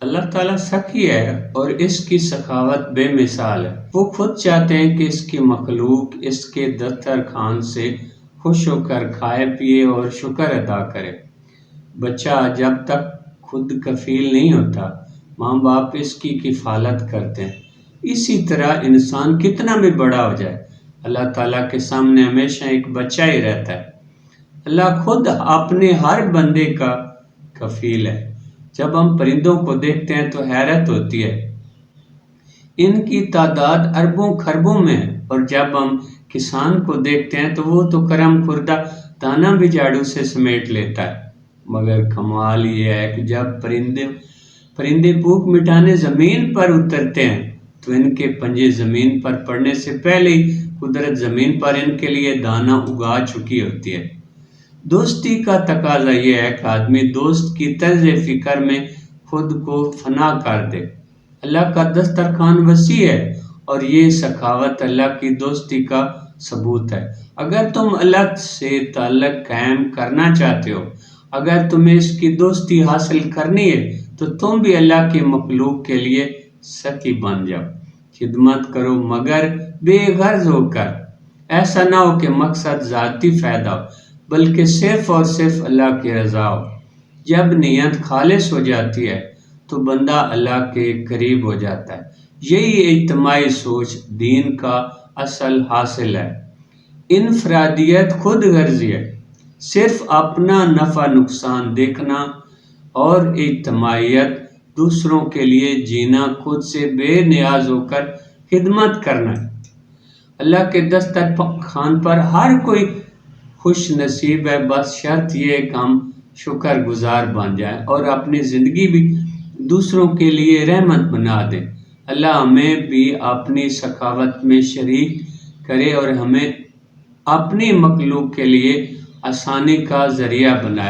اللہ تعالیٰ سخی ہے اور اس کی سخاوت بے مثال ہے۔ وہ خود چاہتے ہیں کہ اس کی مخلوق اس کے دسترخوان سے خوش ہو کر کھائے پیے اور شکر ادا کرے۔ بچہ جب تک خود کفیل نہیں ہوتا، ماں باپ اس کی کفالت کرتے ہیں۔ اسی طرح انسان کتنا بھی بڑا ہو جائے، اللہ تعالیٰ کے سامنے ہمیشہ ایک بچہ ہی رہتا ہے۔ اللہ خود اپنے ہر بندے کا کفیل ہے۔ جب ہم پرندوں کو دیکھتے ہیں تو حیرت ہوتی ہے، ان کی تعداد اربوں خربوں میں ہے، اور جب ہم کسان کو دیکھتے ہیں تو وہ تو کرم خوردہ دانہ بھی جھاڑو سے سمیٹ لیتا ہے۔ مگر کمال یہ ہے کہ جب پرندے بھوک مٹانے زمین پر اترتے ہیں تو ان کے پنجے زمین پر پڑنے سے پہلے ہی قدرت زمین پر ان کے لیے دانہ اگا چکی ہوتی ہے۔ دوستی کا تقاضا یہ ہے کہ آدمی دوست کی طرز فکر میں خود کو فنا کر دے۔ اللہ کا دسترخوان وسیع ہے اور یہ سخاوت اللہ کی دوستی کا ثبوت ہے۔ اگر تم اللہ سے تعلق قائم کرنا چاہتے ہو، اگر تمہیں اس کی دوستی حاصل کرنی ہے، تو تم بھی اللہ کی مخلوق کے لیے سخی بن جاؤ۔ خدمت کرو مگر بے غرض ہو کر۔ ایسا نہ ہو کہ مقصد ذاتی فائدہ ہو، بلکہ صرف اور صرف اللہ کی رضا ہو۔ جب نیت خالص ہو جاتی ہے تو بندہ اللہ کے قریب ہو جاتا ہے۔ یہی اجتماعی سوچ دین کا اصل حاصل ہے۔ انفرادیت خود غرضی ہے، صرف اپنا نفع نقصان دیکھنا، اور اجتماعیت دوسروں کے لیے جینا، خود سے بے نیاز ہو کر خدمت کرنا۔ اللہ کے دسترخوان پر ہر کوئی خوش نصیب ہے، بس شرط یہ کہ ہم شکر گزار بن جائیں اور اپنی زندگی بھی دوسروں کے لیے رحمت بنا دیں۔ اللہ ہمیں بھی اپنی سخاوت میں شریک کرے اور ہمیں اپنی مخلوق کے لیے آسانی کا ذریعہ بنائے۔